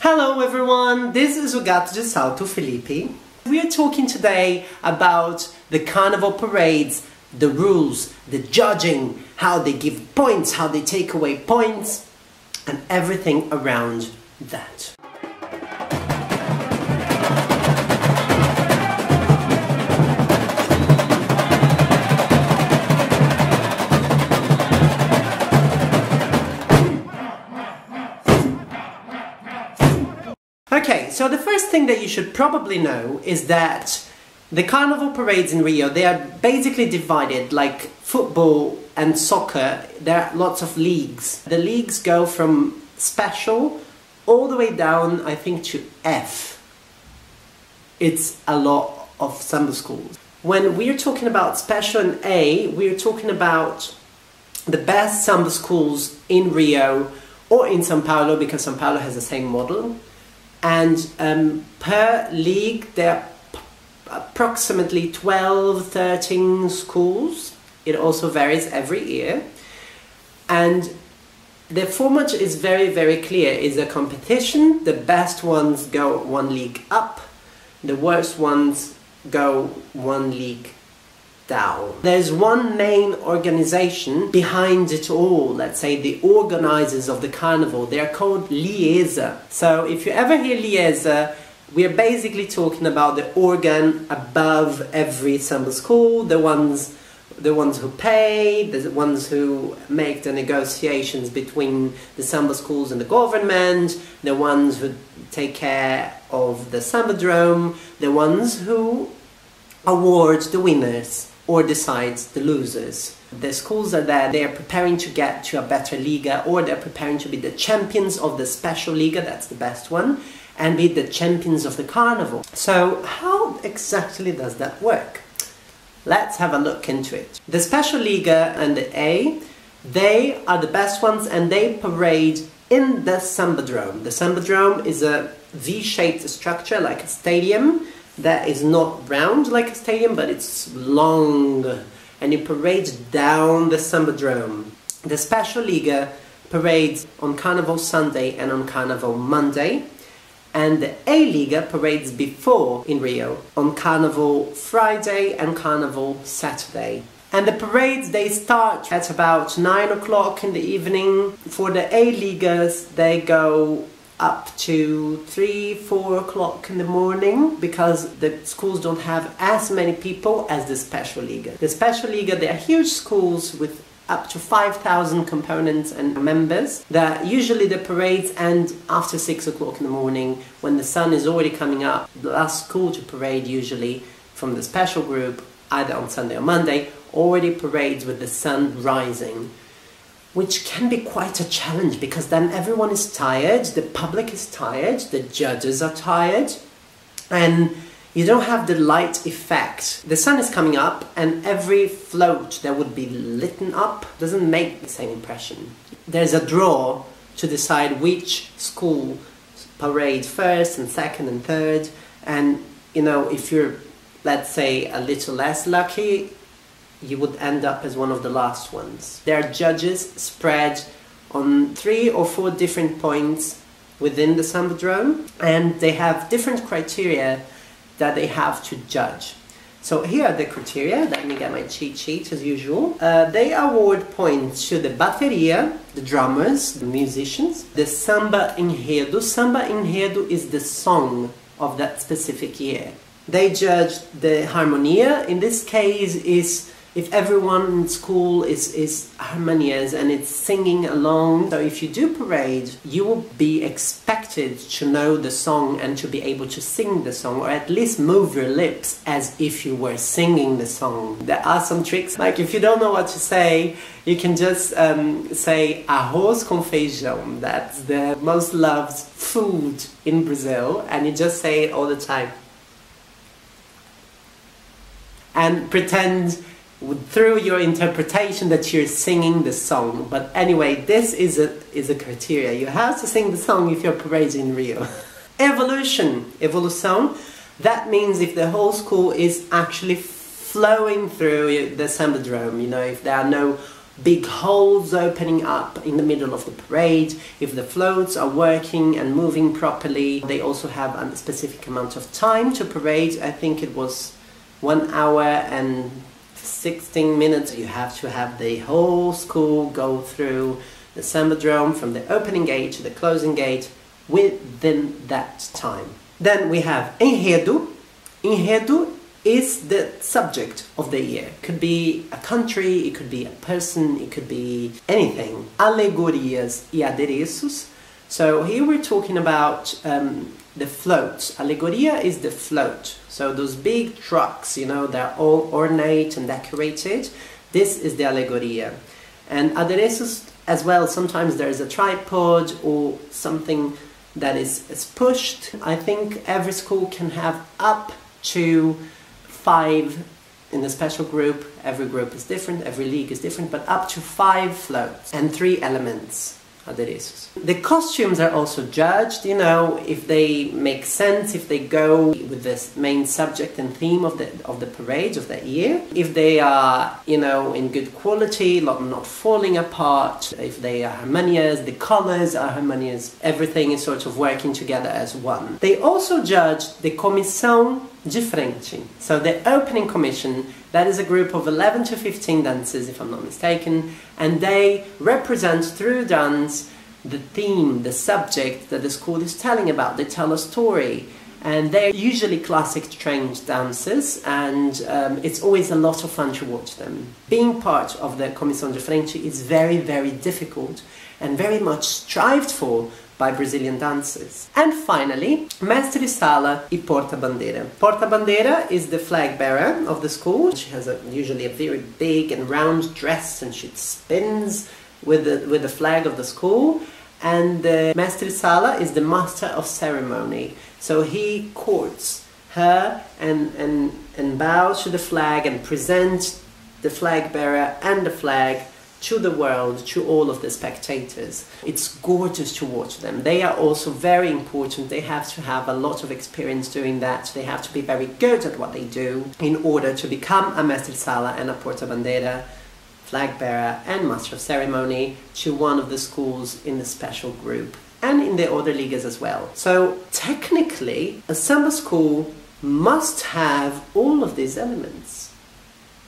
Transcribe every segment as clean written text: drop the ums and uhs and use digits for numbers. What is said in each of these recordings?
Hello everyone, this is o Gato de Salto, Felipe. We are talking today about the carnival parades, the rules, the judging, how they give points, how they take away points, and everything around that. Okay, so the first thing that you should probably know is that the carnival parades in Rio, they are basically divided like football and soccer. There are lots of leagues. The leagues go from special all the way down, I think, to F. It's a lot of samba schools. When we're talking about special and A, we're talking about the best samba schools in Rio or in São Paulo, because São Paulo has the same model. And per league there are approximately 12, 13 schools. It also varies every year. And the format is very clear. It's a competition. The best ones go one league up. The worst ones go one league down. There's one main organization behind it all, let's say the organizers of the carnival. They are called Liesa. So if you ever hear Liesa, we are basically talking about the organ above every samba school, the ones who pay, the ones who make the negotiations between the samba schools and the government, the ones who take care of the sambadrome, the ones who award the winners or decides the losers. The schools are there, they are preparing to get to a better Liga, or they're preparing to be the champions of the special Liga, that's the best one, and be the champions of the carnival. So how exactly does that work? Let's have a look into it. The special Liga and the A, they are the best ones and they parade in the Sambadrome. The Sambadrome is a V-shaped structure like a stadium that is not round like a stadium, but it's long, and it parades down the Sambadrome. The Special Liga parades on Carnival Sunday and on Carnival Monday, and the A Liga parades before in Rio on Carnival Friday and Carnival Saturday. And the parades, they start at about 9 o'clock in the evening. For the A Ligas, they go up to 3, 4 o'clock in the morning, because the schools don't have as many people as the Special Liga. The Special Liga, they are huge schools with up to 5,000 components and members. That usually the parades end after 6 o'clock in the morning, when the sun is already coming up. The last school to parade, usually from the special group, either on Sunday or Monday, already parades with the sun rising, which can be quite a challenge, because then everyone is tired, the public is tired, the judges are tired, and you don't have the light effect. The sun is coming up, and every float that would be lit up doesn't make the same impression. There's a draw to decide which school parades first and second and third, and you know, if you're, let's say, a little less lucky, you would end up as one of the last ones. There are judges spread on 3 or 4 different points within the Sambadrome, and they have different criteria that they have to judge. So here are the criteria. Let me get my cheat sheet as usual. They award points to the bateria, the drummers, the musicians, the samba enredo. Samba enredo is the song of that specific year. They judge the harmonia. In this case is if everyone in school is harmonious and it's singing along. So if you do parade, you will be expected to know the song and to be able to sing the song, or at least move your lips as if you were singing the song. There are some tricks, like if you don't know what to say, you can just say arroz com feijão. That's the most loved food in Brazil, and you just say it all the time. And pretend through your interpretation that you're singing the song. But anyway, this is a criteria. You have to sing the song if you're parading in Rio. Evolução, that means if the whole school is actually flowing through the Sambadrome, you know, if there are no big holes opening up in the middle of the parade, if the floats are working and moving properly. They also have a specific amount of time to parade. I think it was 1 hour and 16 minutes. You have to have the whole school go through the Sambadrome from the opening gate to the closing gate within that time. Then we have Enredo. Enredo is the subject of the year. It could be a country, it could be a person, it could be anything. Alegorias e adereços. So here we're talking about the floats. Alegoria is the float. So those big trucks, you know, they're all ornate and decorated. This is the alegoria. And adereços as well, sometimes there's a tripod or something that is pushed. I think every school can have up to 5 in the special group. Every group is different, every league is different, but up to 5 floats and 3 elements. Adereços. The costumes are also judged, you know, if they make sense, if they go with the main subject and theme of the parade of that year, if they are, you know, in good quality, not falling apart, if they are harmonious, the colors are harmonious, everything is sort of working together as one. They also judge the comissão de frente, so the opening commission. That is a group of 11 to 15 dancers, if I'm not mistaken, and they represent through dance the theme, the subject that the school is telling about. They tell a story, and they're usually classic trained dancers, and it's always a lot of fun to watch them. Being part of the Comissão de Frente is very, very difficult and very much strived for by Brazilian dancers. And finally, Mestre Sala e Porta-Bandeira. Porta-Bandeira is the flag bearer of the school. She has usually a very big and round dress, and she spins with the flag of the school. And the Mestre Sala is the master of ceremony. So he courts her and bows to the flag and presents the flag bearer and the flag to the world, to all of the spectators. It's gorgeous to watch them. They are also very important. They have to have a lot of experience doing that. They have to be very good at what they do in order to become a Mestre Sala and a Porta-Bandeira, flag bearer and master of ceremony to one of the schools in the special group and in the other leagues as well. So technically, a samba school must have all of these elements.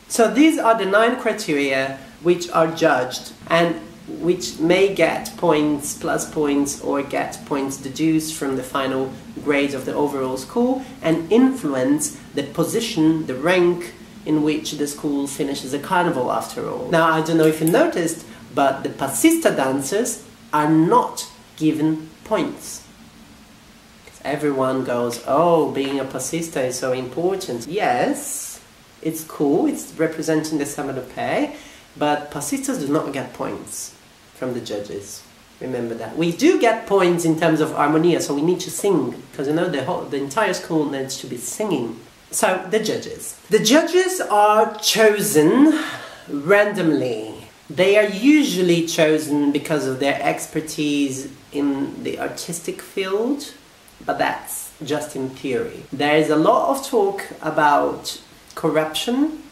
So these are the 9 criteria which are judged and which may get points, plus points, or get points deduced from the final grade of the overall school and influence the position, the rank in which the school finishes a carnival after all. Now, I don't know if you noticed, but the passista dancers are not given points. Everyone goes, oh, being a passista is so important. Yes, it's cool, it's representing the Samba do Pé, but passistas do not get points from the judges. Remember that. We do get points in terms of harmonia, so we need to sing, because you know the entire school needs to be singing. So, the judges. The judges are chosen randomly. They are usually chosen because of their expertise in the artistic field, but that's just in theory. There is a lot of talk about corruption,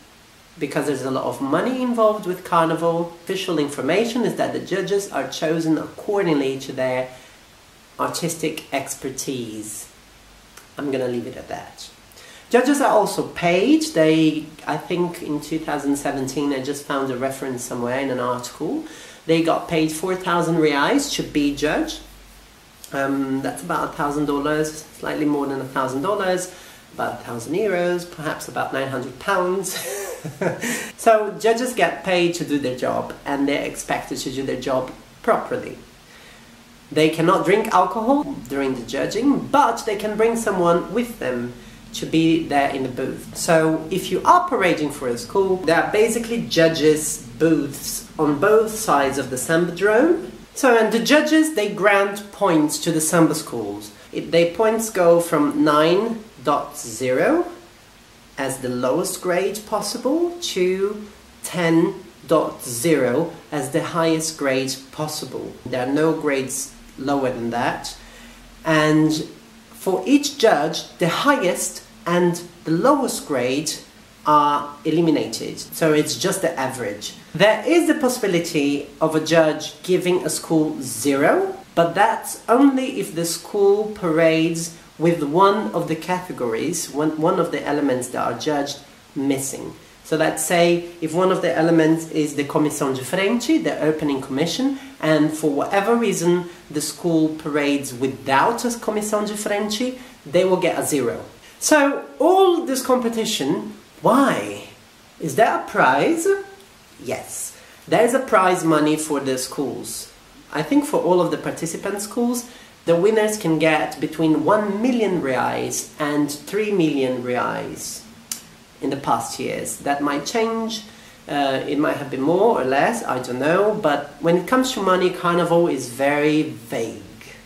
because there's a lot of money involved with Carnival. Official information is that the judges are chosen accordingly to their artistic expertise. I'm gonna leave it at that. Judges are also paid. I think in 2017, I just found a reference somewhere in an article. They got paid 4,000 reais to be judge. That's about $1,000, slightly more than $1,000. About 1,000 euros, perhaps about 900 pounds. So judges get paid to do their job, and they're expected to do their job properly. They cannot drink alcohol during the judging, but they can bring someone with them to be there in the booth. So if you are parading for a school, there are basically judges' booths on both sides of the Sambadrome. So, and the judges, they grant points to the Samba schools. Their points go from 9.0 as the lowest grade possible to 10.0 as the highest grade possible. There are no grades lower than that. And for each judge, the highest and the lowest grade are eliminated, so it's just the average. There is the possibility of a judge giving a school 0, but that's only if the school parades with one of the categories, one of the elements that are judged, missing. So let's say if one of the elements is the comissão de frente, the opening commission, and for whatever reason the school parades without a comissão de frente, they will get a 0. So all this competition, why? Is there a prize? Yes, there is a prize money for the schools. I think for all of the participant schools, the winners can get between 1 million reais and 3 million reais in the past years. That might change, it might have been more or less, I don't know, but when it comes to money, Carnival is very vague.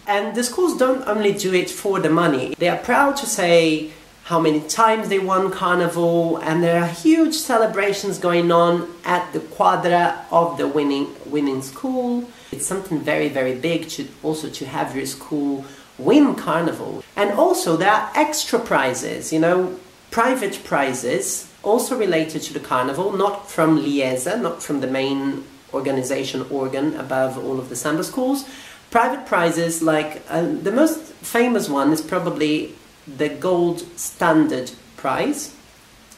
And the schools don't only do it for the money, they are proud to say how many times they won Carnival, and there are huge celebrations going on at the quadra of the winning school. It's something very, very big to have your school win Carnival. And also there are extra prizes, you know, private prizes also related to the Carnival, not from Liesa, not from the main organ above all of the Samba schools. Private prizes like, the most famous one is probably the Gold Standard Prize.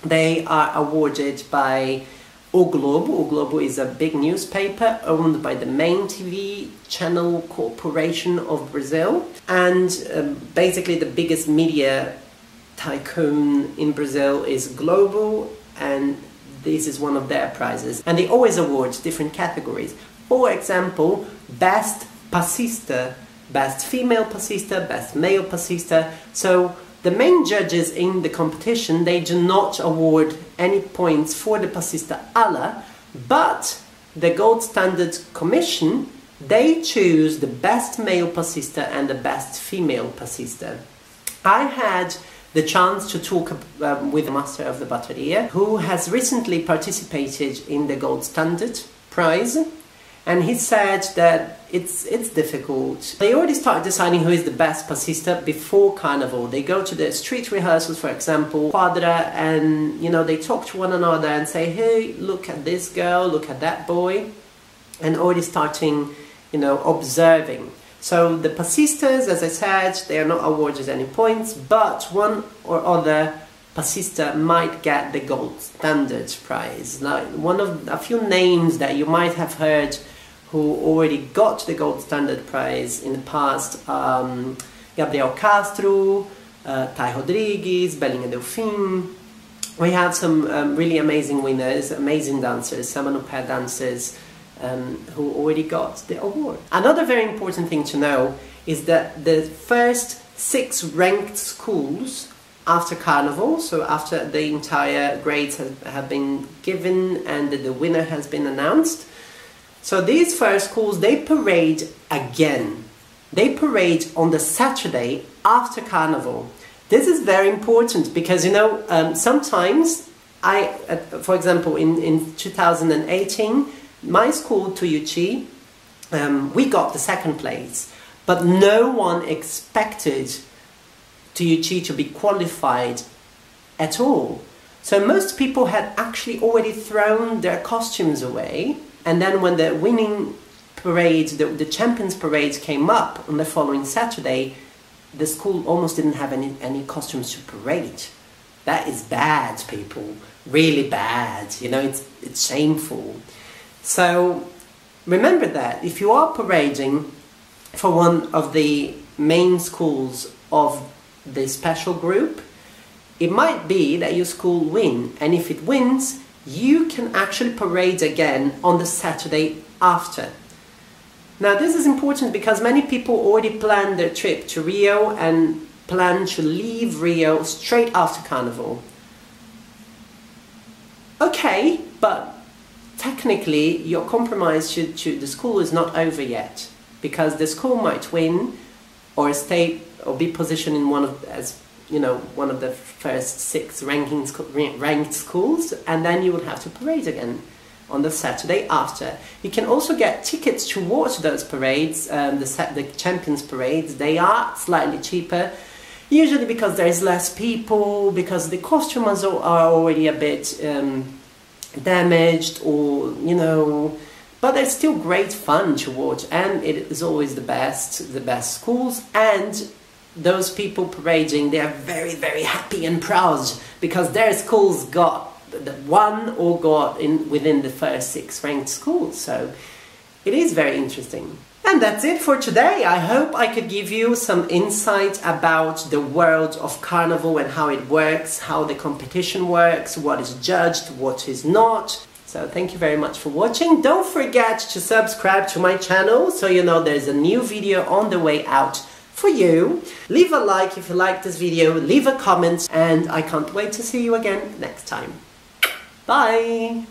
They are awarded by O Globo. O Globo is a big newspaper owned by the main TV channel corporation of Brazil, and basically the biggest media tycoon in Brazil is Globo, and this is one of their prizes. And they always award different categories. For example, Best Passista, Best Female Passista, Best Male Passista. So the main judges in the competition, they do not award any points for the Passista ala, but the Gold Standard Commission, they choose the Best Male Passista and the Best Female Passista. I had the chance to talk with the master of the bateria, who has recently participated in the Gold Standard Prize, and he said that it's difficult. They already start deciding who is the best passista before Carnival. They go to the street rehearsals, for example, quadra, and you know, they talk to one another and say, hey, look at this girl, look at that boy, and already starting, you know, observing. So the passistas, as I said, they are not awarded any points, but one or other passista might get the Gold Standard Prize. Like a few names that you might have heard who already got the Gold Standard Prize in the past: Gabriel Castro, Tai Rodrigues, Belinha Delfim. We have some really amazing winners, amazing dancers, Samba no Pé dancers, who already got the award. Another very important thing to know is that the first 6 ranked schools after Carnival, so after the entire grades have been given and the winner has been announced, so these first schools, they parade again. They parade on the Saturday after Carnival. This is very important because, you know, sometimes for example, in 2018, my school, Tuiuti, we got the 2nd place, but no one expected Tuiuti to be qualified at all. So most people had actually already thrown their costumes away, and then when the winning parade, the champions parade came up on the following Saturday, the school almost didn't have any costumes to parade. That is bad, people. Really bad. You know, it's shameful. So remember that if you are parading for one of the main schools of the special group, it might be that your school win, and if it wins, you can actually parade again on the Saturday after. Now this is important because many people already planned their trip to Rio and plan to leave Rio straight after Carnival. Okay, but technically your compromise to the school is not over yet, because the school might win or stay or be positioned in one of the first 6 ranked schools, and then you would have to parade again on the Saturday after. You can also get tickets to watch those parades, the champions parades. They are slightly cheaper. Usually because there is less people, because the costumes are already a bit damaged, or you know, but it's still great fun to watch, and it is always the best schools, and those people parading, they are very, very happy and proud because their schools got won or got in within the first 6 ranked schools. So it is very interesting. And that's it for today. I hope I could give you some insight about the world of Carnival and how it works, how the competition works, what is judged, what is not. So thank you very much for watching. Don't forget to subscribe to my channel so you know there's a new video on the way out for you. Leave a like if you like this video, leave a comment, and I can't wait to see you again next time. Bye!